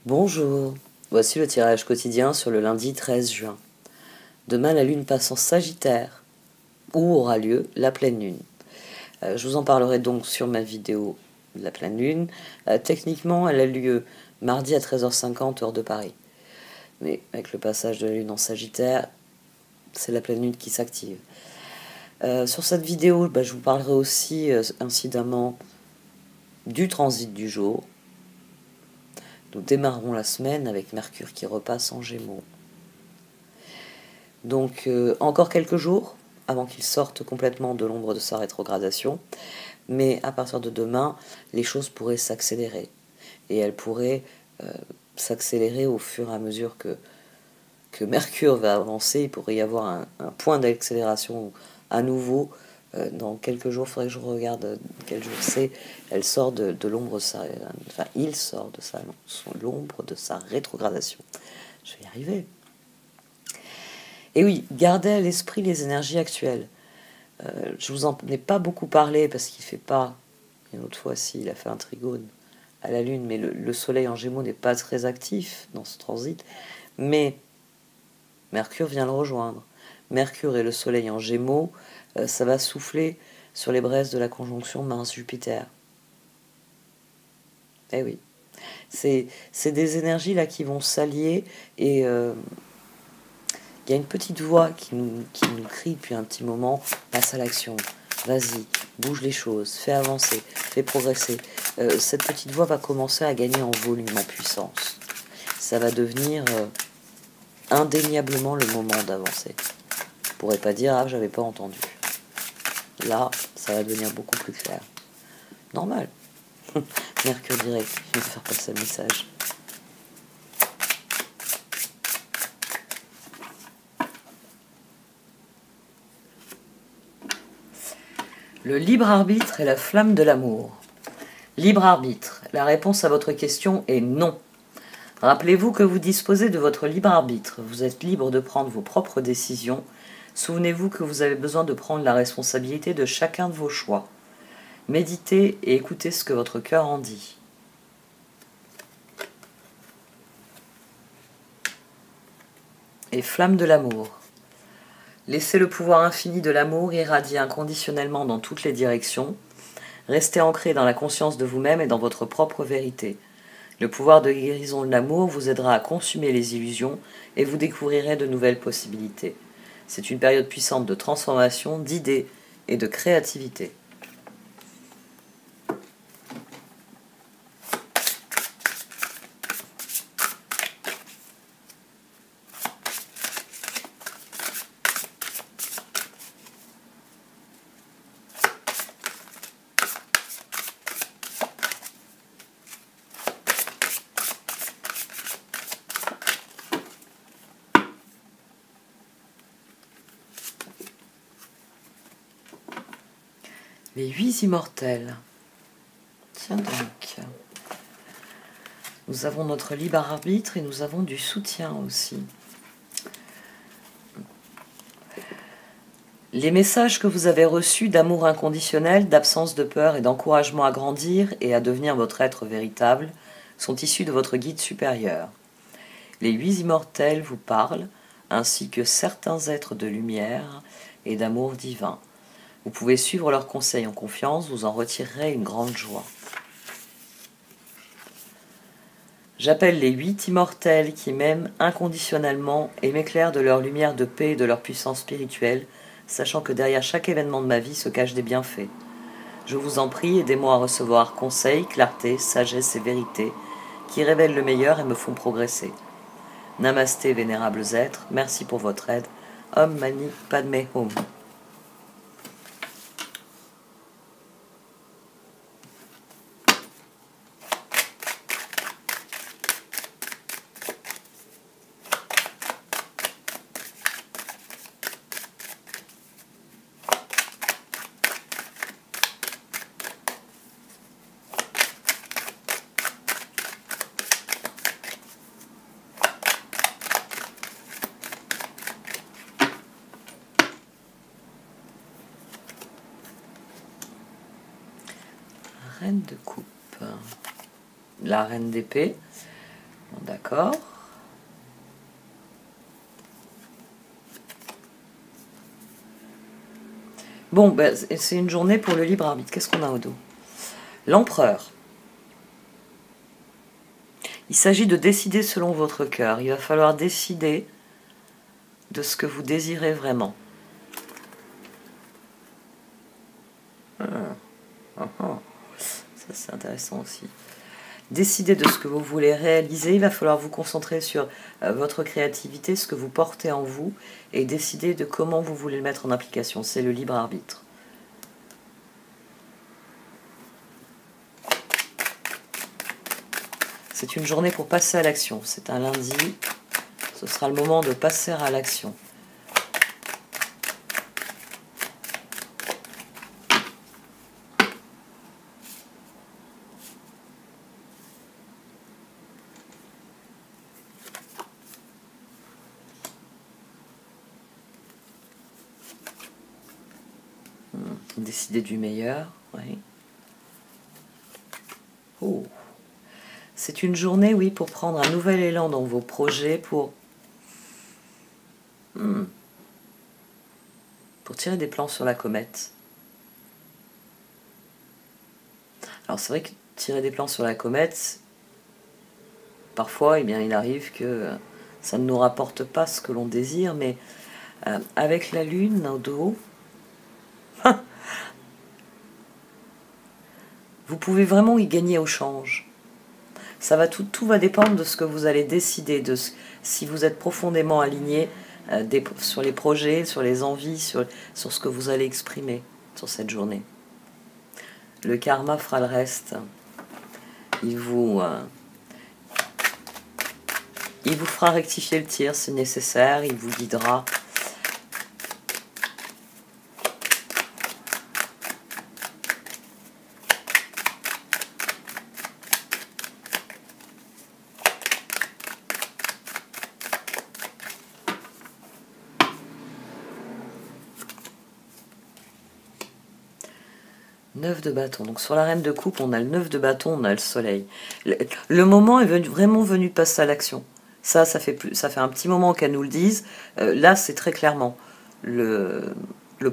Bonjour, voici le tirage quotidien sur le lundi 13 juin. Demain, la lune passe en Sagittaire, où aura lieu la pleine lune. Je vous en parlerai donc sur ma vidéo de la pleine lune. Techniquement, elle a lieu mardi à 13h50 heure de Paris. Mais avec le passage de la lune en Sagittaire, c'est la pleine lune qui s'active. Sur cette vidéo, je vous parlerai aussi incidemment du transit du jour. Nous démarrons la semaine avec Mercure qui repasse en Gémeaux. Donc encore quelques jours avant qu'il sorte complètement de l'ombre de sa rétrogradation, mais à partir de demain, les choses pourraient s'accélérer. Et elles pourraient s'accélérer au fur et à mesure que Mercure va avancer. Il pourrait y avoir un point d'accélération à nouveau. Dans quelques jours, il faudrait que je regarde quel jour c'est. Elle sort de l'ombre de sa... Enfin, il sort de l'ombre de sa rétrogradation. Je vais y arriver. Et oui, gardez à l'esprit les énergies actuelles. Je vous en ai pas beaucoup parlé parce qu'il fait pas, une autre fois si, il a fait un trigone à la Lune, mais le Soleil en Gémeaux n'est pas très actif dans ce transit. Mais Mercure vient le rejoindre. Mercure et le Soleil en Gémeaux, ça va souffler sur les braises de la conjonction Mars-Jupiter. Eh oui, c'est des énergies là qui vont s'allier et il y a une petite voix qui nous crie depuis un petit moment, passe à l'action, vas-y, bouge les choses, fais avancer, fais progresser. Cette petite voix va commencer à gagner en volume, en puissance. Ça va devenir indéniablement le moment d'avancer. Je pourrais pas dire, ah, j'avais pas entendu. Là, ça va devenir beaucoup plus clair. Normal. Mercure direct, je vais faire passer le message. Le libre arbitre est la flamme de l'amour. Libre arbitre, la réponse à votre question est non. Rappelez-vous que vous disposez de votre libre arbitre, vous êtes libre de prendre vos propres décisions. Souvenez-vous que vous avez besoin de prendre la responsabilité de chacun de vos choix. Méditez et écoutez ce que votre cœur en dit. Et flamme de l'amour. Laissez le pouvoir infini de l'amour irradier inconditionnellement dans toutes les directions. Restez ancré dans la conscience de vous-même et dans votre propre vérité. Le pouvoir de guérison de l'amour vous aidera à consumer les illusions et vous découvrirez de nouvelles possibilités. C'est une période puissante de transformation, d'idées et de créativité. Les 8 immortels. Tiens donc. Nous avons notre libre arbitre et nous avons du soutien aussi. Les messages que vous avez reçus d'amour inconditionnel, d'absence de peur et d'encouragement à grandir et à devenir votre être véritable sont issus de votre guide supérieur. Les 8 immortels vous parlent, ainsi que certains êtres de lumière et d'amour divin. Vous pouvez suivre leurs conseils en confiance, vous en retirerez une grande joie. J'appelle les 8 immortels qui m'aiment inconditionnellement et m'éclairent de leur lumière de paix et de leur puissance spirituelle, sachant que derrière chaque événement de ma vie se cachent des bienfaits. Je vous en prie, aidez-moi à recevoir conseils, clarté, sagesse et vérité, qui révèlent le meilleur et me font progresser. Namasté, vénérables êtres, merci pour votre aide. Om Mani Padme Hum. Reine de coupe, la reine d'épée, D'accord. Bon, ben, c'est une journée pour le libre arbitre. Qu'est-ce qu'on a au dos? L'empereur. Il s'agit de décider selon votre cœur. Il va falloir décider de ce que vous désirez vraiment. Ça, c'est intéressant aussi. Décider de ce que vous voulez réaliser, il va falloir vous concentrer sur votre créativité, ce que vous portez en vous, et décider de comment vous voulez le mettre en application. C'est le libre arbitre. C'est une journée pour passer à l'action. C'est un lundi. Ce sera le moment de passer à l'action. Décider du meilleur. Oui. Oh. C'est une journée, oui, pour prendre un nouvel élan dans vos projets, pour tirer des plans sur la comète. Alors c'est vrai que tirer des plans sur la comète, parfois, eh bien, il arrive que ça ne nous rapporte pas ce que l'on désire, mais avec la lune au dos, vous pouvez vraiment y gagner au change. Ça va tout va dépendre de ce que vous allez décider, si vous êtes profondément aligné sur les projets, sur les envies, sur ce que vous allez exprimer sur cette journée. Le karma fera le reste. Il vous fera rectifier le tir si nécessaire, il vous guidera. Neuf de bâton. Donc sur la reine de coupe, on a le 9 de bâton, on a le soleil. Le moment est vraiment venu de passer à l'action. Ça fait un petit moment qu'elles nous le disent. Là, c'est très clairement le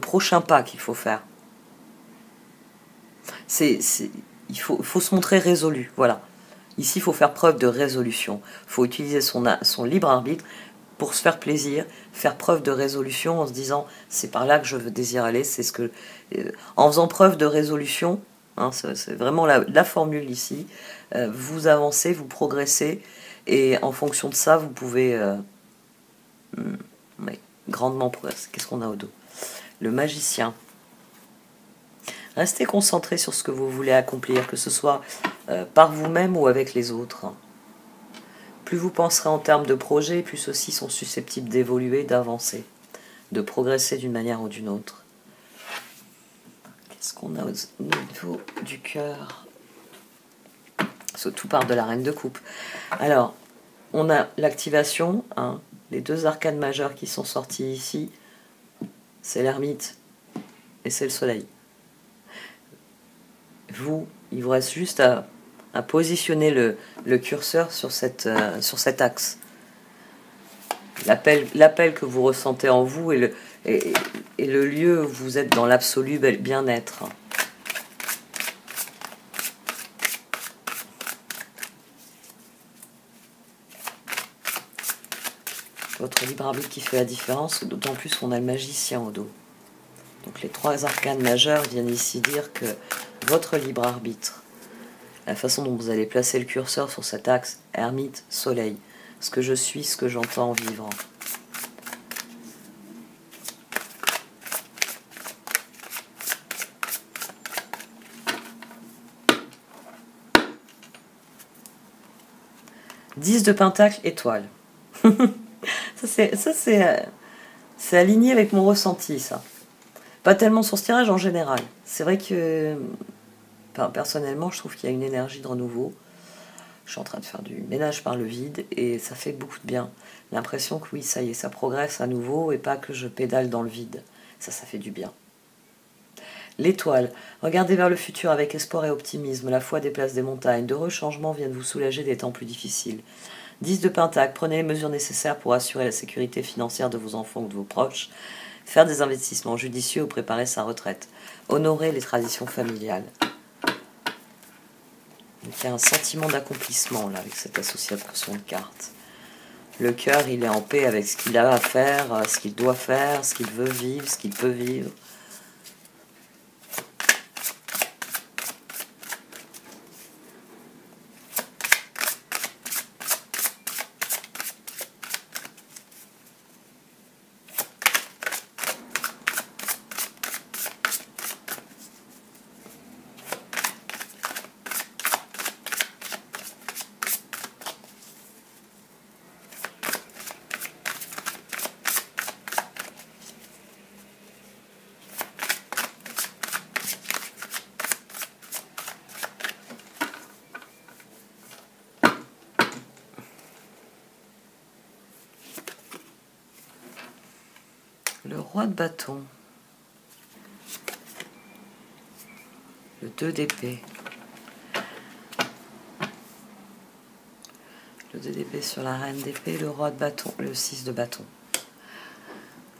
prochain pas qu'il faut faire. Il faut se montrer résolu. Voilà. Ici, il faut faire preuve de résolution. Il faut utiliser son libre arbitre pour se faire plaisir, faire preuve de résolution en se disant c'est par là que je désire aller, c'est ce que en faisant preuve de résolution, hein, c'est vraiment la formule ici, vous avancez, vous progressez, et en fonction de ça, vous pouvez grandement progresser. Qu'est-ce qu'on a au dos? Le magicien. Restez concentré sur ce que vous voulez accomplir, que ce soit par vous-même ou avec les autres. Plus vous penserez en termes de projet, plus ceux-ci sont susceptibles d'évoluer, d'avancer, de progresser d'une manière ou d'une autre. Qu'est-ce qu'on a au niveau du cœur? Tout part de la reine de coupe. Alors, on a l'activation, hein, les deux arcanes majeures qui sont sortis ici, c'est l'ermite et c'est le soleil. Il vous reste juste à positionner le curseur sur cet axe. L'appel que vous ressentez en vous et le lieu où vous êtes dans l'absolu bien-être. Votre libre arbitre qui fait la différence, d'autant plus qu'on a le magicien au dos. Donc les trois arcanes majeures viennent ici dire que votre libre arbitre, la façon dont vous allez placer le curseur sur cet axe, ermite, soleil, ce que je suis, ce que j'entends vivre. Dix de pentacle, étoile. C'est aligné avec mon ressenti, ça. Pas tellement sur ce tirage en général. C'est vrai que, personnellement, je trouve qu'il y a une énergie de renouveau. Je suis en train de faire du ménage par le vide et ça fait beaucoup de bien. L'impression que oui, ça y est, ça progresse à nouveau et pas que je pédale dans le vide. Ça fait du bien. L'étoile. Regardez vers le futur avec espoir et optimisme. La foi déplace des montagnes. D'heureux changements viennent vous soulager des temps plus difficiles. 10 de Pentacle, prenez les mesures nécessaires pour assurer la sécurité financière de vos enfants ou de vos proches. Faire des investissements judicieux ou préparer sa retraite. Honorer les traditions familiales. Donc, il y a un sentiment d'accomplissement là avec cette association de cartes. Le cœur, il est en paix avec ce qu'il a à faire, ce qu'il doit faire, ce qu'il veut vivre, ce qu'il peut vivre. Le roi de bâton. Le 2 d'épée. Le 2 d'épée sur la reine d'épée, le roi de bâton, le 6 de bâton.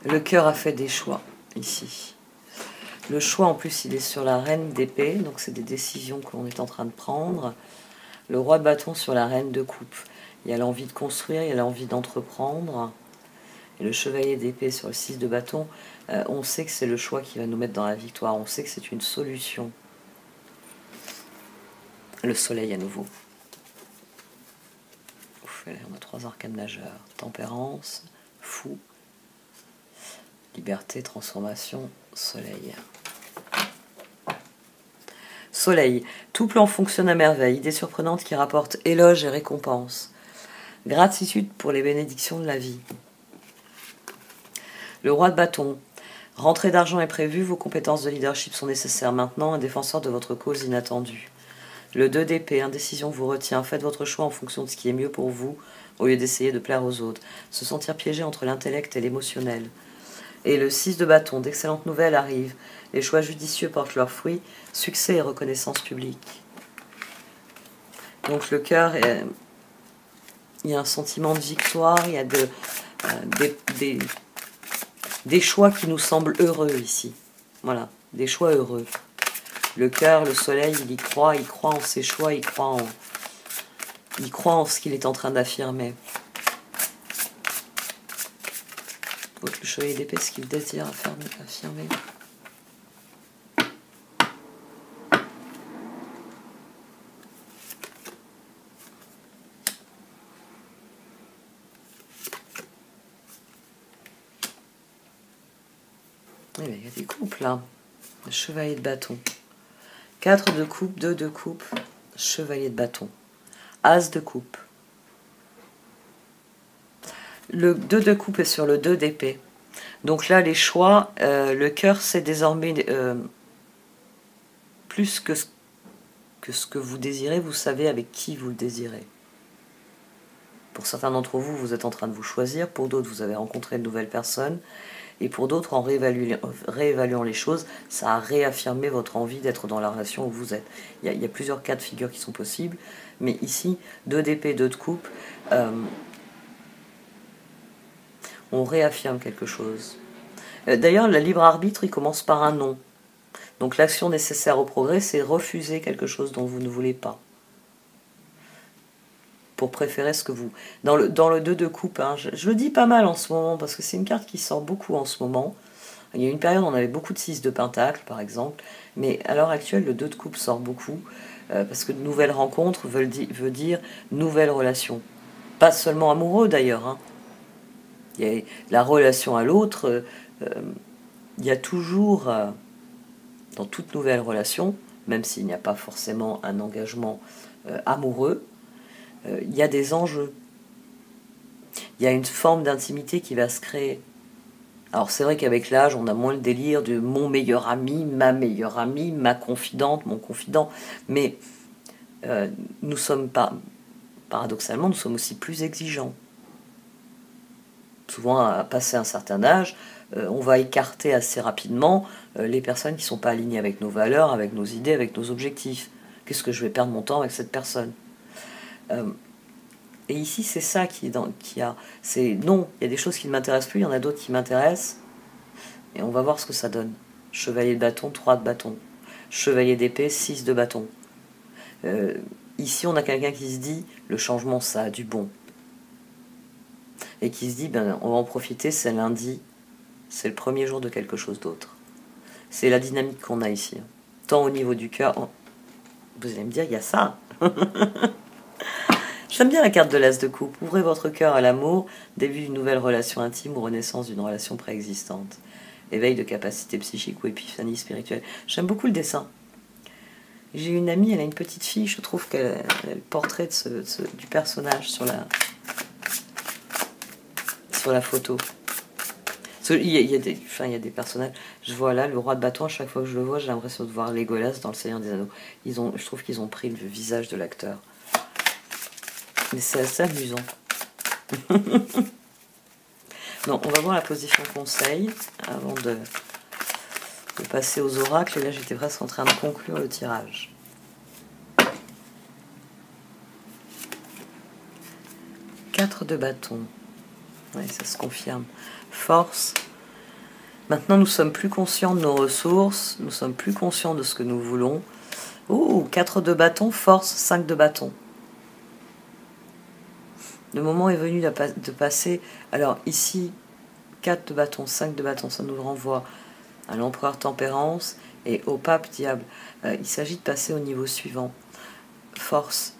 Le cœur a fait des choix, ici. Le choix, en plus, il est sur la reine d'épée, donc c'est des décisions que l'on est en train de prendre. Le roi de bâton sur la reine de coupe. Il y a l'envie de construire, il y a l'envie d'entreprendre. Et le chevalier d'épée sur le 6 de bâton, on sait que c'est le choix qui va nous mettre dans la victoire. On sait que c'est une solution. Le soleil à nouveau. Ouf, on a 3 arcanes majeurs. Tempérance, fou, liberté, transformation, soleil. Soleil. Tout plan fonctionne à merveille. Idée surprenante qui rapporte éloge et récompense. Gratitude pour les bénédictions de la vie. Le roi de bâton. Rentrée d'argent est prévue, vos compétences de leadership sont nécessaires maintenant, un défenseur de votre cause inattendue. Le 2 d'épée, indécision vous retient, faites votre choix en fonction de ce qui est mieux pour vous, au lieu d'essayer de plaire aux autres. Se sentir piégé entre l'intellect et l'émotionnel. Et le 6 de bâton, d'excellentes nouvelles arrivent, les choix judicieux portent leurs fruits, succès et reconnaissance publique. Donc le cœur, il y a un sentiment de victoire, il y a des choix qui nous semblent heureux ici. Voilà, des choix heureux. Le cœur, le soleil, il croit en ses choix, il croit en ce qu'il est en train d'affirmer. Le chevalier d'épée, ce qu'il désire affirmer. Il y a des coupes là. Le chevalier de bâton. 4 de coupe, 2 de coupe, chevalier de bâton. As de coupe. Le 2 de coupe est sur le 2 d'épée. Donc là, les choix, le cœur, c'est désormais plus que ce que vous désirez, vous savez avec qui vous le désirez. Pour certains d'entre vous, vous êtes en train de vous choisir. Pour d'autres, vous avez rencontré de nouvelles personnes. Et pour d'autres, en réévaluant les choses, ça a réaffirmé votre envie d'être dans la relation où vous êtes. Il y a plusieurs cas de figure qui sont possibles. Mais ici, 2 d'épée, 2 de coupe, on réaffirme quelque chose. D'ailleurs, le libre arbitre, il commence par un non. Donc l'action nécessaire au progrès, c'est refuser quelque chose dont vous ne voulez pas. Pour préférer ce que vous... Dans le 2 de coupe, hein, je le dis pas mal en ce moment, parce que c'est une carte qui sort beaucoup en ce moment. Il y a une période où on avait beaucoup de 6 de pentacle, par exemple, mais à l'heure actuelle, le 2 de coupe sort beaucoup, parce que de nouvelles rencontres veut dire nouvelles relations. Pas seulement amoureux, d'ailleurs. Hein. Il y a la relation à l'autre, il y a toujours, dans toute nouvelle relation, même s'il n'y a pas forcément un engagement amoureux, il y a des enjeux. Il y a une forme d'intimité qui va se créer. Alors c'est vrai qu'avec l'âge, on a moins le délire de mon meilleur ami, ma confidente, mon confident. Mais nous sommes pas, paradoxalement, nous sommes aussi plus exigeants. Souvent, à passer un certain âge, on va écarter assez rapidement les personnes qui ne sont pas alignées avec nos valeurs, avec nos idées, avec nos objectifs. Qu'est-ce que je vais perdre mon temps avec cette personne ? Et ici, c'est ça qui a... C'est non, il y a des choses qui ne m'intéressent plus, il y en a d'autres qui m'intéressent. Et on va voir ce que ça donne. Chevalier de bâton, 3 de bâton. Chevalier d'épée, 6 de bâton. Ici, on a quelqu'un qui se dit, le changement, ça a du bon. Et qui se dit, ben, on va en profiter, c'est lundi, c'est le premier jour de quelque chose d'autre. C'est la dynamique qu'on a ici. Tant au niveau du cœur... Vous allez me dire, il y a ça. J'aime bien la carte de l'as de coupe. Ouvrez votre cœur à l'amour, début d'une nouvelle relation intime ou renaissance d'une relation préexistante. Éveil de capacité psychique ou épiphanie spirituelle. J'aime beaucoup le dessin. J'ai une amie, elle a une petite fille, je trouve qu'elle a le portrait du personnage sur la photo. Il y a des personnages. Je vois là le roi de bâton, à chaque fois que je le vois, j'ai l'impression de voir Legolas dans le Seigneur des Anneaux. Je trouve qu'ils ont pris le visage de l'acteur. Mais c'est assez amusant. Non, on va voir la position conseil avant de passer aux oracles. Et là, j'étais presque en train de conclure le tirage. Quatre de bâton. Oui, ça se confirme. Force. Maintenant, nous sommes plus conscients de nos ressources. Nous sommes plus conscients de ce que nous voulons. Ouh, 4 de bâton, force, 5 de bâton. Le moment est venu de passer... Alors ici, 4 de bâton, 5 de bâton, ça nous renvoie à l'empereur tempérance et au pape diable. Il s'agit de passer au niveau suivant. Force.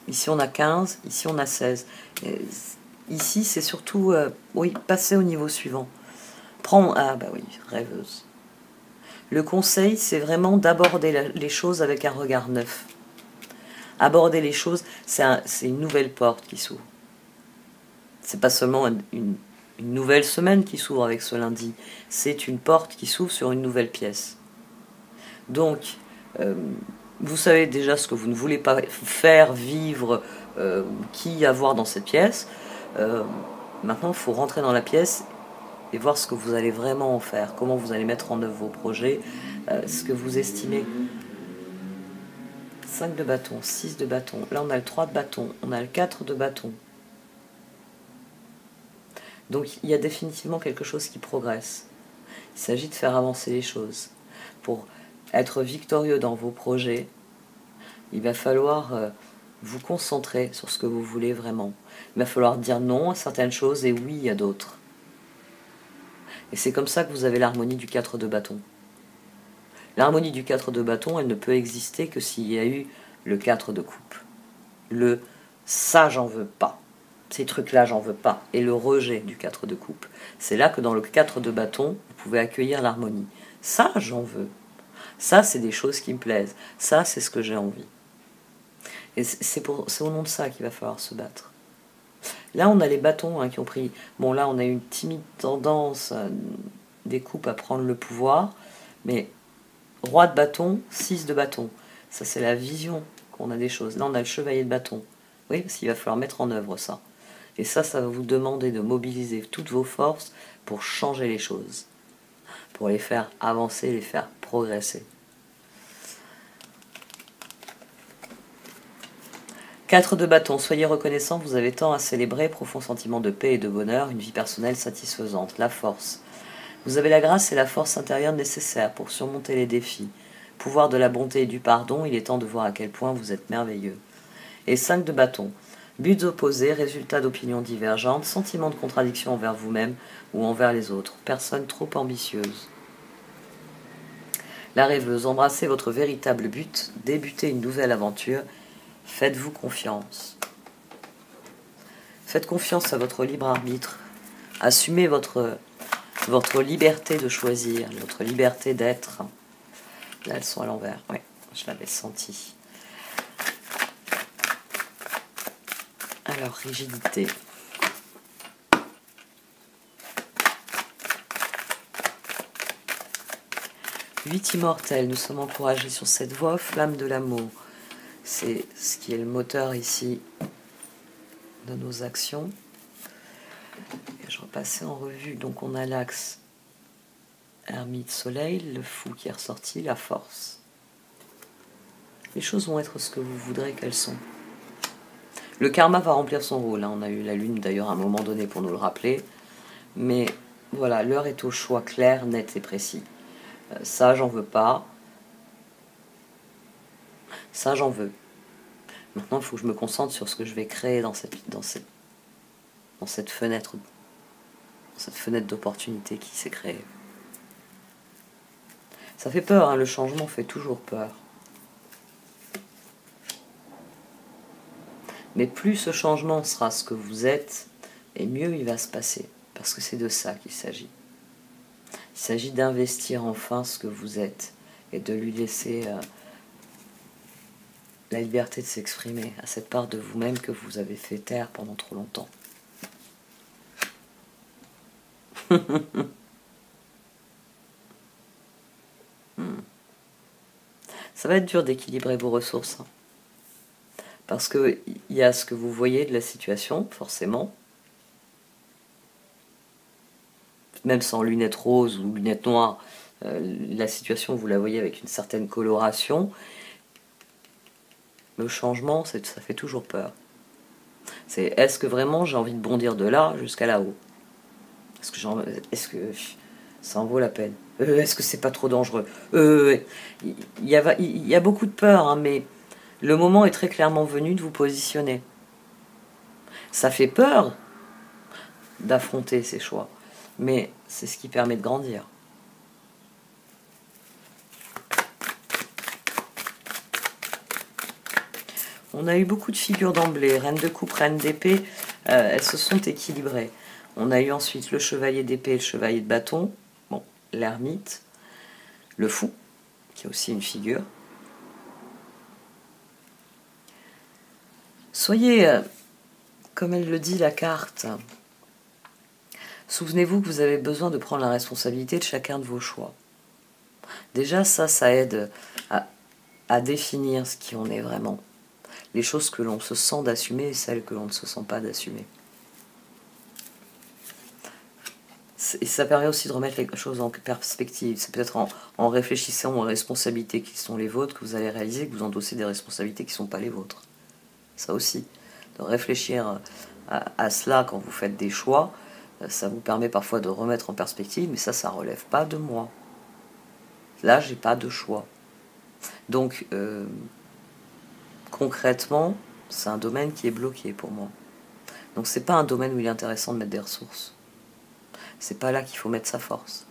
Ici on a 15, ici on a 16. Ici c'est surtout, oui, passer au niveau suivant. Ah bah oui, rêveuse. Le conseil, c'est vraiment d'aborder les choses avec un regard neuf. Aborder les choses, c'est une nouvelle porte qui s'ouvre. C'est pas seulement une nouvelle semaine qui s'ouvre avec ce lundi, c'est une porte qui s'ouvre sur une nouvelle pièce. Donc, vous savez déjà ce que vous ne voulez pas faire, vivre, qui avoir dans cette pièce. Maintenant, il faut rentrer dans la pièce et voir ce que vous allez vraiment en faire, comment vous allez mettre en œuvre vos projets, ce que vous estimez. 5 de bâton, 6 de bâton, là on a le 3 de bâton, on a le 4 de bâton. Donc il y a définitivement quelque chose qui progresse. Il s'agit de faire avancer les choses. Pour être victorieux dans vos projets, il va falloir vous concentrer sur ce que vous voulez vraiment. Il va falloir dire non à certaines choses et oui à d'autres. Et c'est comme ça que vous avez l'harmonie du 4 de bâton. L'harmonie du 4 de bâton, elle ne peut exister que s'il y a eu le 4 de coupe. Le « ça, j'en veux pas ». Ces trucs-là, j'en veux pas. Et le rejet du 4 de coupe. C'est là que dans le 4 de bâton, vous pouvez accueillir l'harmonie. Ça, j'en veux. Ça, c'est des choses qui me plaisent. Ça, c'est ce que j'ai envie. Et c'est au nom de ça qu'il va falloir se battre. Là, on a les bâtons qui ont pris... Bon, là, on a une timide tendance des coupes à prendre le pouvoir. Mais roi de bâton, 6 de bâton. Ça, c'est la vision qu'on a des choses. Là, on a le chevalier de bâton. Oui, parce qu'il va falloir mettre en œuvre ça. Et ça va vous demander de mobiliser toutes vos forces pour changer les choses, pour les faire avancer, les faire progresser. 4 de bâton, soyez reconnaissant, vous avez tant à célébrer, profond sentiment de paix et de bonheur, une vie personnelle satisfaisante, la force. Vous avez la grâce et la force intérieure nécessaires pour surmonter les défis. Pouvoir de la bonté et du pardon, il est temps de voir à quel point vous êtes merveilleux. Et 5 de bâton. Buts opposés, résultats d'opinions divergentes, sentiment de contradiction envers vous-même ou envers les autres. Personne trop ambitieuse. La rêveuse, embrassez votre véritable but, débutez une nouvelle aventure, faites-vous confiance. Faites confiance à votre libre arbitre. Assumez votre liberté de choisir, votre liberté d'être. Là, elles sont à l'envers. Oui, je l'avais senti. Alors, rigidité. Huit immortels, nous sommes encouragés sur cette voie, flamme de l'amour. C'est ce qui est le moteur ici de nos actions. Et je repassais en revue, donc on a l'axe ermite soleil, le fou qui est ressorti, la force. Les choses vont être ce que vous voudrez qu'elles sont. Le karma va remplir son rôle, hein. On a eu la lune d'ailleurs à un moment donné pour nous le rappeler. Mais voilà, l'heure est au choix clair, net et précis. Ça, j'en veux pas. Ça, j'en veux. Maintenant, il faut que je me concentre sur ce que je vais créer dans cette fenêtre, d'opportunité qui s'est créée. Ça fait peur, hein, le changement fait toujours peur. Mais plus ce changement sera ce que vous êtes, et mieux il va se passer. Parce que c'est de ça qu'il s'agit. Il s'agit d'investir enfin ce que vous êtes et de lui laisser la liberté de s'exprimer à cette part de vous-même que vous avez fait taire pendant trop longtemps. Ça va être dur d'équilibrer vos ressources. Hein. Parce qu'il y a ce que vous voyez de la situation, forcément. Même sans lunettes roses ou lunettes noires, la situation, vous la voyez avec une certaine coloration. Le changement, ça fait toujours peur. C'est est-ce que vraiment j'ai envie de bondir de là jusqu'à là-haut? Est-ce que ça en vaut la peine? Est-ce que c'est pas trop dangereux? Il y a beaucoup de peur, hein, mais le moment est très clairement venu de vous positionner. Ça fait peur d'affronter ces choix, mais c'est ce qui permet de grandir. On a eu beaucoup de figures d'emblée, reine de coupe, reine d'épée, elles se sont équilibrées. On a eu ensuite le chevalier d'épée et le chevalier de bâton, bon, l'ermite, le fou, qui est aussi une figure. Soyez, comme elle le dit la carte, souvenez-vous que vous avez besoin de prendre la responsabilité de chacun de vos choix. Déjà, ça aide à définir ce qui on est vraiment. Les choses que l'on se sent d'assumer et celles que l'on ne se sent pas d'assumer. Et ça permet aussi de remettre les choses en perspective. C'est peut-être en réfléchissant aux responsabilités qui sont les vôtres que vous allez réaliser que vous endossez des responsabilités qui ne sont pas les vôtres. Ça aussi, de réfléchir à cela quand vous faites des choix, ça vous permet parfois de remettre en perspective, mais ça ne relève pas de moi. Là, j'ai pas de choix. Donc, concrètement, c'est un domaine qui est bloqué pour moi. Donc c'est pas un domaine où il est intéressant de mettre des ressources. C'est pas là qu'il faut mettre sa force.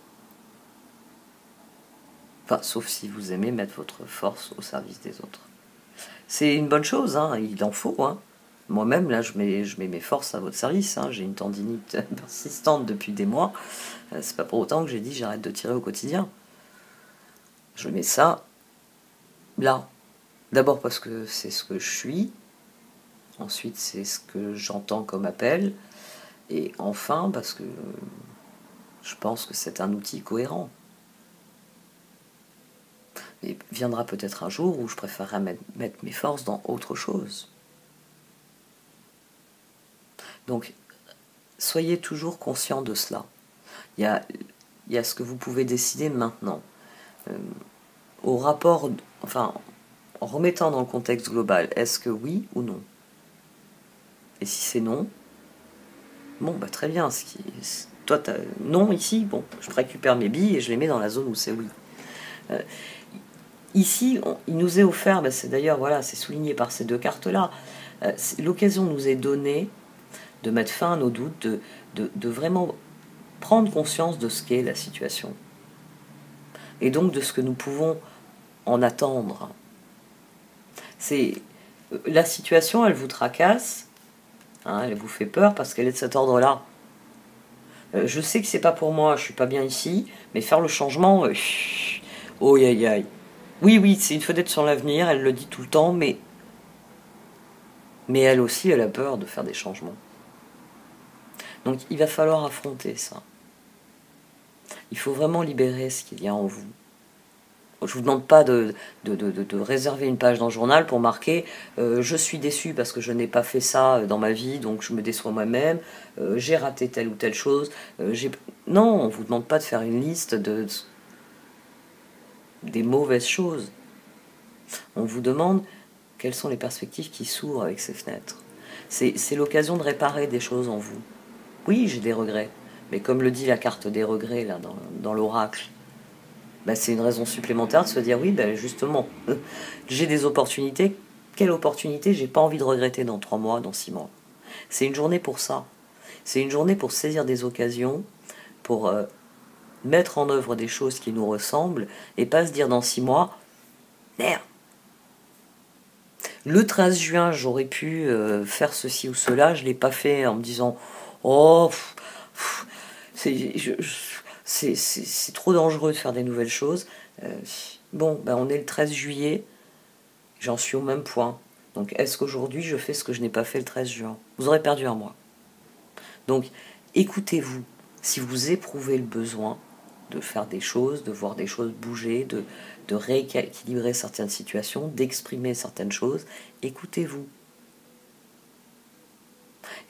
Enfin, sauf si vous aimez mettre votre force au service des autres. C'est une bonne chose, hein, il en faut. Hein. Moi-même, là, je mets mes forces à votre service. Hein. J'ai une tendinite persistante depuis des mois. C'est pas pour autant que j'ai dit j'arrête de tirer au quotidien. Je mets ça là. D'abord parce que c'est ce que je suis. Ensuite, c'est ce que j'entends comme appel. Et enfin, parce que je pense que c'est un outil cohérent. Il viendra peut-être un jour où je préférerais mettre mes forces dans autre chose. Donc, soyez toujours conscient de cela. Il y a ce que vous pouvez décider maintenant. Au rapport, enfin, en remettant dans le contexte global, est-ce que oui ou non? Et si c'est non, bon, bah très bien. Toi, t'as non ici, bon, je récupère mes billes et je les mets dans la zone où c'est oui. Ici, il nous est offert, bah c'est d'ailleurs, voilà, c'est souligné par ces deux cartes-là, l'occasion nous est donnée de mettre fin à nos doutes, de vraiment prendre conscience de ce qu'est la situation. Et donc de ce que nous pouvons en attendre. La situation, elle vous tracasse, hein, elle vous fait peur parce qu'elle est de cet ordre-là. Je sais que c'est pas pour moi, je suis pas bien ici, mais faire le changement, oh aïe aïe. Oui, c'est une fenêtre sur l'avenir, elle le dit tout le temps, mais elle aussi, elle a peur de faire des changements. Donc il va falloir affronter ça. Il faut vraiment libérer ce qu'il y a en vous. Je ne vous demande pas de réserver une page dans le journal pour marquer je suis déçu parce que je n'ai pas fait ça dans ma vie, donc je me déçois moi-même, j'ai raté telle ou telle chose. Non, on ne vous demande pas de faire une liste des mauvaises choses. On vous demande quelles sont les perspectives qui s'ouvrent avec ces fenêtres. C'est l'occasion de réparer des choses en vous. Oui, j'ai des regrets, mais comme le dit la carte des regrets là dans l'oracle, bah, c'est une raison supplémentaire de se dire oui, bah, justement, j'ai des opportunités. Quelle opportunité j'ai pas envie de regretter dans 3 mois, dans 6 mois. C'est une journée pour ça. C'est une journée pour saisir des occasions, pour mettre en œuvre des choses qui nous ressemblent, et pas se dire dans 6 mois, merde. Le 13 juin, j'aurais pu faire ceci ou cela, je ne l'ai pas fait en me disant oh, c'est trop dangereux de faire des nouvelles choses. Bon, ben on est le 13 juillet, j'en suis au même point. Donc est-ce qu'aujourd'hui je fais ce que je n'ai pas fait le 13 juin? Vous aurez perdu un mois. Donc écoutez-vous, si vous éprouvez le besoin de faire des choses, de voir des choses bouger, de rééquilibrer certaines situations, d'exprimer certaines choses, écoutez-vous.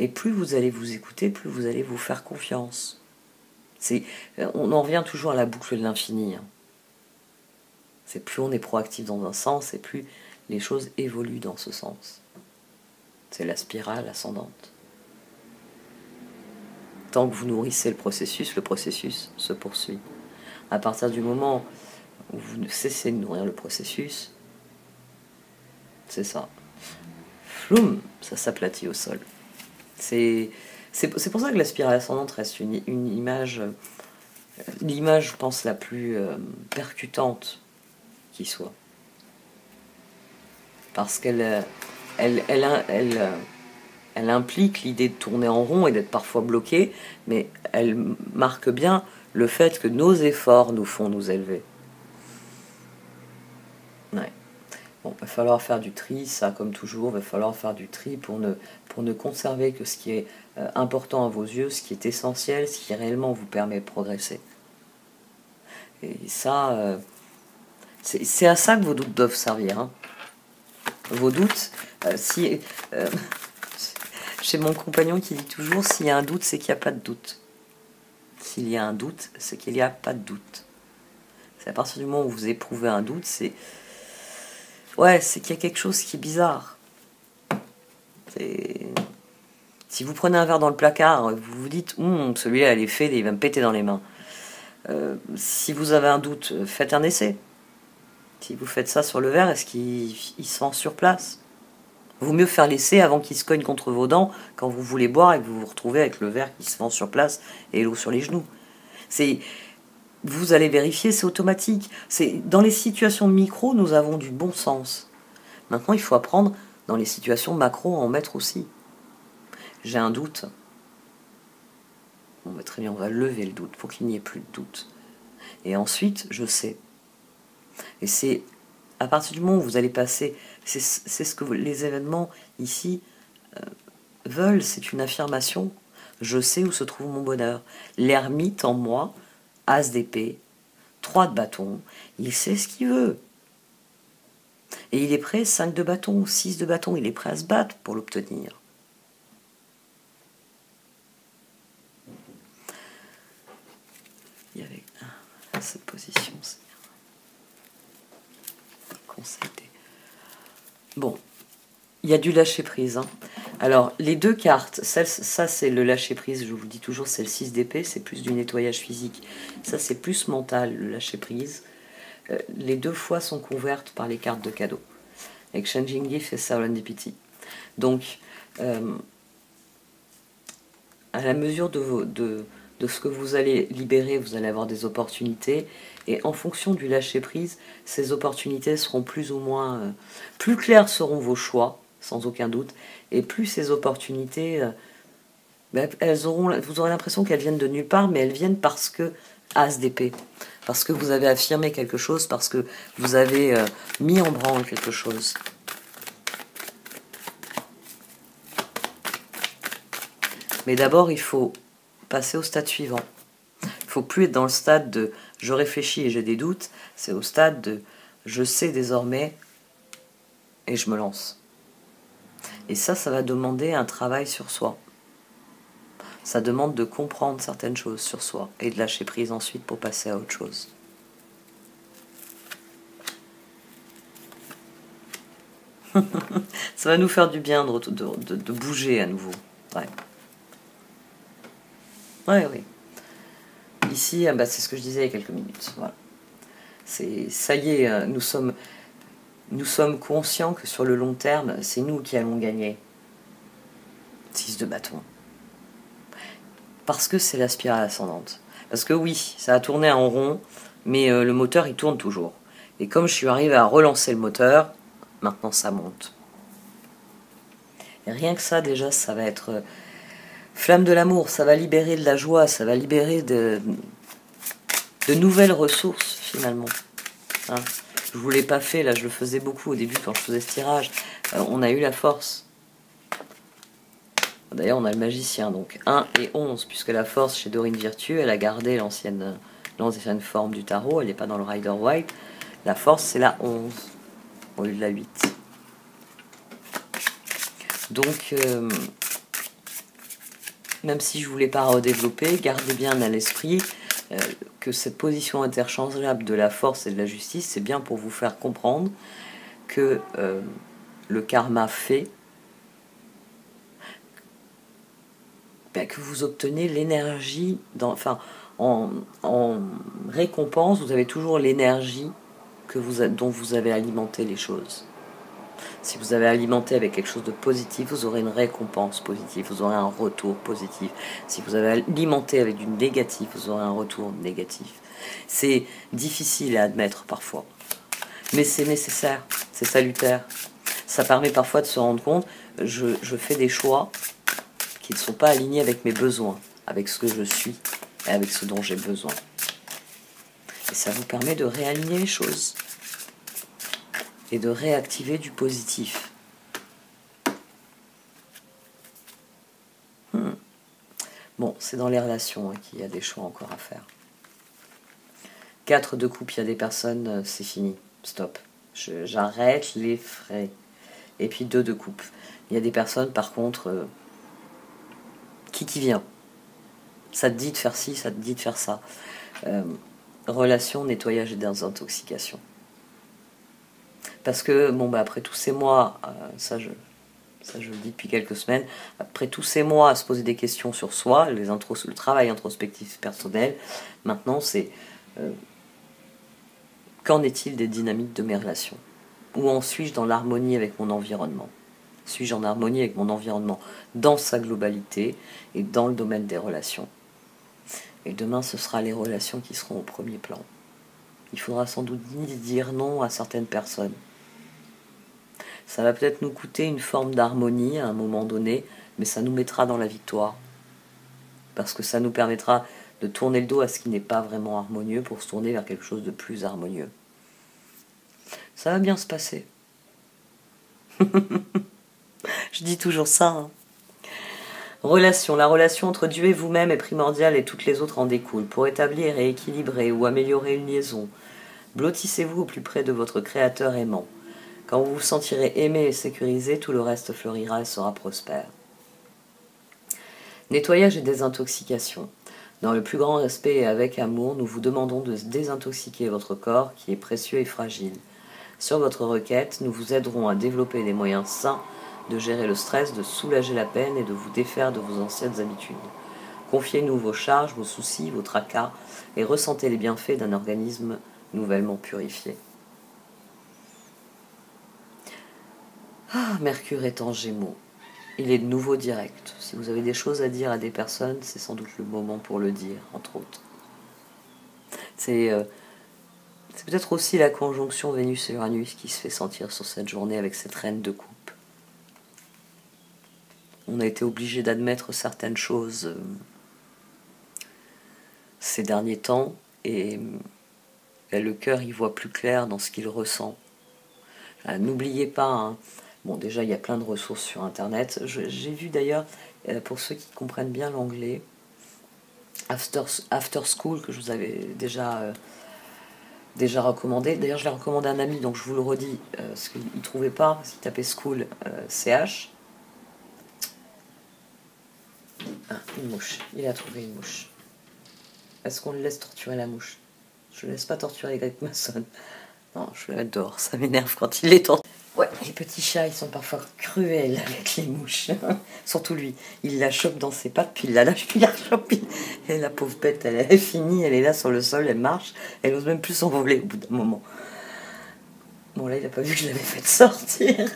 Et plus vous allez vous écouter, plus vous allez vous faire confiance. On en revient toujours à la boucle de l'infini. Hein. C'est plus on est proactif dans un sens, et plus les choses évoluent dans ce sens. C'est la spirale ascendante. Tant que vous nourrissez le processus se poursuit. À partir du moment où vous cessez de nourrir le processus, c'est ça. Floum, ça s'aplatit au sol. C'est pour ça que la spirale ascendante reste une image, l'image, je pense, la plus percutante qui soit. Parce qu'elle elle implique l'idée de tourner en rond et d'être parfois bloqué, mais elle marque bien le fait que nos efforts nous font nous élever. Ouais. Bon, il va falloir faire du tri, ça comme toujours, il va falloir faire du tri pour ne conserver que ce qui est important à vos yeux, ce qui est essentiel, ce qui réellement vous permet de progresser. Et ça, c'est à ça que vos doutes doivent servir. Hein. Vos doutes, j'ai mon compagnon qui dit toujours, s'il y a un doute, c'est qu'il n'y a pas de doute. S'il y a un doute, c'est qu'il n'y a pas de doute. C'est à partir du moment où vous éprouvez un doute, c'est qu'il y a quelque chose qui est bizarre. Si vous prenez un verre dans le placard, vous vous dites, celui-là, il est fait, il va me péter dans les mains. Si vous avez un doute, faites un essai. Si vous faites ça sur le verre, est-ce qu'il se vend sur place? Vaut mieux faire l'essai avant qu'il se cogne contre vos dents quand vous voulez boire et que vous vous retrouvez avec le verre qui se vend sur place et l'eau sur les genoux. Vous allez vérifier, c'est automatique. Dans les situations micro, nous avons du bon sens. Maintenant, il faut apprendre dans les situations macro à en mettre aussi. J'ai un doute. Bon, très bien, on va lever le doute pour qu'il n'y ait plus de doute. Et ensuite, je sais. Et c'est à partir du moment où vous allez passer, c'est ce que les événements ici veulent, c'est une affirmation. Je sais où se trouve mon bonheur. L'ermite en moi, as d'épée, 3 de bâton, il sait ce qu'il veut. Et il est prêt, 5 de bâton, 6 de bâton, il est prêt à se battre pour l'obtenir. Il y avait cette position, c'est conseil. Bon, il y a du lâcher prise. Hein. Alors, les 2 cartes, ça c'est le lâcher prise, je vous le dis toujours, c'est le 6 d'épée, c'est plus du nettoyage physique. Ça c'est plus mental, le lâcher prise. Les 2 fois sont couvertes par les cartes de cadeau. Exchanging Gift et Serendipity. Donc, à la mesure de ce que vous allez libérer, vous allez avoir des opportunités. Et en fonction du lâcher-prise, ces opportunités seront plus ou moins... plus clairs seront vos choix, sans aucun doute. Et plus ces opportunités... vous aurez l'impression qu'elles viennent de nulle part, mais elles viennent parce que... As d'épée. Parce que vous avez affirmé quelque chose, parce que vous avez mis en branle quelque chose. Mais d'abord, il faut passer au stade suivant. Il ne faut plus être dans le stade de « je réfléchis et j'ai des doutes », c'est au stade de « je sais désormais et je me lance ». Et ça va demander un travail sur soi. Ça demande de comprendre certaines choses sur soi et de lâcher prise ensuite pour passer à autre chose. Ça va nous faire du bien de bouger à nouveau. Ouais. Ouais, oui. Ici, bah, c'est ce que je disais il y a quelques minutes. Voilà. Ça y est, nous sommes conscients que sur le long terme, c'est nous qui allons gagner. 6 de bâton. Parce que c'est la spirale ascendante. Parce que oui, ça a tourné en rond, mais le moteur, il tourne toujours. Et comme je suis arrivé à relancer le moteur, maintenant ça monte. Et rien que ça, déjà, ça va être flamme de l'amour, ça va libérer de la joie, ça va libérer de nouvelles ressources, finalement. Hein. Je ne vous l'ai pas fait, là, je le faisais beaucoup au début quand je faisais ce tirage. On a eu la force. D'ailleurs, on a le magicien, donc 1 et 11, puisque la force, chez Dorine Virtue, elle a gardé l'ancienne forme du tarot, elle n'est pas dans le Rider White. La force, c'est la 11, au lieu de la 8. Donc, même si je ne voulais pas redévelopper, gardez bien à l'esprit que cette position interchangeable de la force et de la justice, c'est bien pour vous faire comprendre que le karma fait que vous obtenez l'énergie, en récompense, vous avez toujours l'énergie dont vous avez alimenté les choses. Si vous avez alimenté avec quelque chose de positif, vous aurez une récompense positive, vous aurez un retour positif. Si vous avez alimenté avec du négatif, vous aurez un retour négatif. C'est difficile à admettre parfois, mais c'est nécessaire, c'est salutaire. Ça permet parfois de se rendre compte, je fais des choix qui ne sont pas alignés avec mes besoins, avec ce que je suis et avec ce dont j'ai besoin. Et ça vous permet de réaligner les choses et de réactiver du positif. Bon, c'est dans les relations qu'il y a des choix encore à faire. 4 de coupe, il y a des personnes, c'est fini, stop. J'arrête les frais. Et puis 2 de coupe. Il y a des personnes, par contre, qui vient. Ça te dit de faire ci, ça te dit de faire ça. Relation, nettoyage et désintoxication. Parce que, bon, bah, après tous ces mois, ça je le dis depuis quelques semaines, après tous ces mois à se poser des questions sur soi, le travail introspectif personnel, maintenant c'est qu'en est-il des dynamiques de mes relations? Où en suis-je dans l'harmonie avec mon environnement? Suis-je en harmonie avec mon environnement dans sa globalité et dans le domaine des relations? Et demain, ce sera les relations qui seront au premier plan. Il faudra sans doute dire non à certaines personnes. Ça va peut-être nous coûter une forme d'harmonie à un moment donné, mais ça nous mettra dans la victoire. Parce que ça nous permettra de tourner le dos à ce qui n'est pas vraiment harmonieux pour se tourner vers quelque chose de plus harmonieux. Ça va bien se passer. Je dis toujours ça. Hein. La relation entre Dieu et vous-même est primordiale et toutes les autres en découlent. Pour établir et équilibrer ou améliorer une liaison, blottissez-vous au plus près de votre Créateur aimant. Quand vous vous sentirez aimé et sécurisé, tout le reste fleurira et sera prospère. Nettoyage et désintoxication. Dans le plus grand respect et avec amour, nous vous demandons de désintoxiquer votre corps qui est précieux et fragile. Sur votre requête, nous vous aiderons à développer des moyens sains de gérer le stress, de soulager la peine et de vous défaire de vos anciennes habitudes. Confiez-nous vos charges, vos soucis, vos tracas et ressentez les bienfaits d'un organisme nouvellement purifié. Ah, Mercure est en Gémeaux. Il est de nouveau direct. Si vous avez des choses à dire à des personnes, c'est sans doute le moment pour le dire, entre autres. C'est peut-être aussi la conjonction Vénus et Uranus qui se fait sentir sur cette journée avec cette reine de coupe. On a été obligé d'admettre certaines choses ces derniers temps et le cœur y voit plus clair dans ce qu'il ressent. N'oubliez pas, hein, bon déjà il y a plein de ressources sur internet. J'ai vu d'ailleurs, pour ceux qui comprennent bien l'anglais, After School que je vous avais déjà recommandé. D'ailleurs je l'ai recommandé à un ami donc je vous le redis parce qu'il ne trouvait pas, parce qu'il tapait School CH. Ah, une mouche, il a trouvé une mouche. Est-ce qu'on le laisse torturer la mouche? Je ne laisse pas torturer les Grecs maçons. Non, je vais la mettre dehors, ça m'énerve quand il est torturé. Ouais, les petits chats, ils sont parfois cruels avec les mouches. Surtout lui. Il la chope dans ses pattes, puis il la lâche, puis il la chope. Et la pauvre bête, elle est finie, elle est là sur le sol, elle marche. Elle n'ose même plus s'envoler au bout d'un moment. Bon, là, il n'a pas vu que je l'avais fait sortir.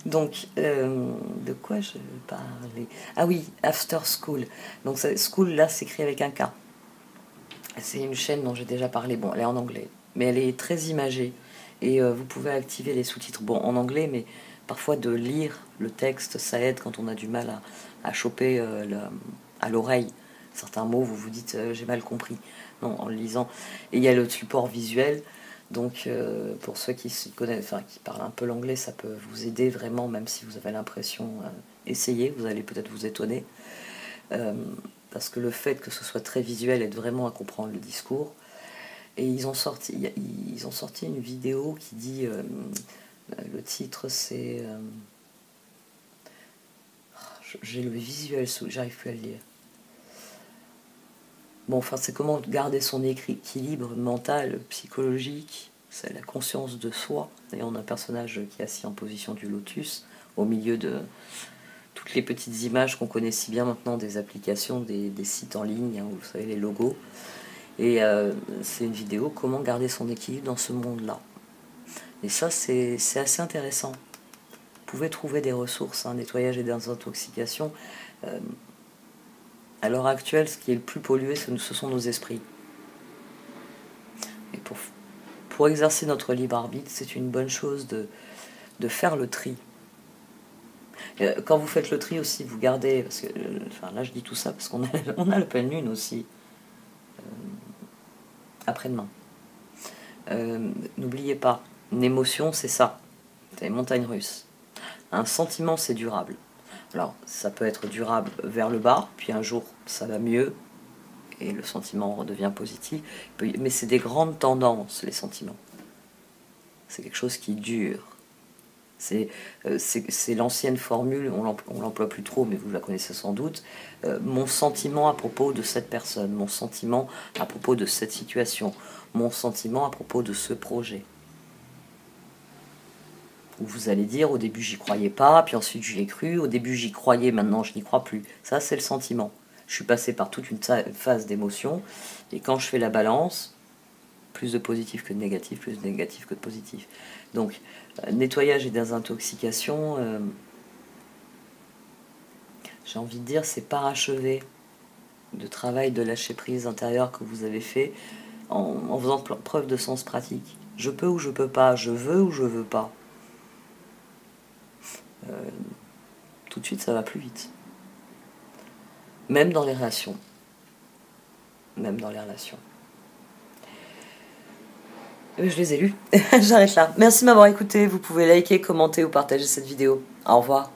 Donc, de quoi je parlais? Ah oui, After School. Donc, School, là, s'écrit avec un K. C'est une chaîne dont j'ai déjà parlé. Bon, elle est en anglais, mais elle est très imagée. Et vous pouvez activer les sous-titres. Bon, en anglais, mais parfois de lire le texte, ça aide quand on a du mal à choper à l'oreille certains mots. Vous vous dites, j'ai mal compris. Non, en le lisant. Et il y a le support visuel. Donc, pour ceux qui s'y connaissent, enfin, qui parlent un peu l'anglais, ça peut vous aider vraiment, même si vous avez l'impression. Essayez, vous allez peut-être vous étonner. Parce que le fait que ce soit très visuel aide vraiment à comprendre le discours. Et ils ont sorti une vidéo qui dit, le titre c'est, j'ai le visuel sous, j'arrive plus à le lire. Bon, enfin, c'est comment garder son équilibre mental, psychologique, c'est la conscience de soi. D'ailleurs, on a un personnage qui est assis en position du lotus, au milieu de toutes les petites images qu'on connaît si bien maintenant des applications, des sites en ligne, hein, vous savez, les logos. Et c'est une vidéo, comment garder son équilibre dans ce monde-là. Et ça, c'est assez intéressant. Vous pouvez trouver des ressources, hein, nettoyage et désintoxication. À l'heure actuelle, ce qui est le plus pollué, ce sont nos esprits. Et pour exercer notre libre arbitre, c'est une bonne chose de faire le tri. Quand vous faites le tri aussi, vous gardez, parce que enfin, là je dis tout ça parce qu'on a la pleine lune aussi, après-demain. N'oubliez pas, une émotion c'est ça, c'est les montagnes russes. Un sentiment c'est durable. Alors ça peut être durable vers le bas, puis un jour ça va mieux, et le sentiment redevient positif, mais c'est des grandes tendances les sentiments. C'est quelque chose qui dure. C'est l'ancienne formule, on l'emploie plus trop, mais vous la connaissez sans doute. Mon sentiment à propos de cette personne, mon sentiment à propos de cette situation, mon sentiment à propos de ce projet. Où vous allez dire, au début j'y croyais pas, puis ensuite j'y ai cru, au début j'y croyais, maintenant je n'y crois plus. Ça c'est le sentiment. Je suis passé par toute une phase d'émotion, et quand je fais la balance, plus de positif que de négatif, plus de négatif que de positif. Donc, nettoyage et désintoxication, j'ai envie de dire, c'est parachever le travail de lâcher prise intérieur que vous avez fait en faisant preuve de sens pratique. Je peux ou je peux pas, je veux ou je veux pas. Tout de suite, ça va plus vite. Même dans les relations. Même dans les relations. Je les ai lus. J'arrête là. Merci de m'avoir écouté. Vous pouvez liker, commenter ou partager cette vidéo. Au revoir.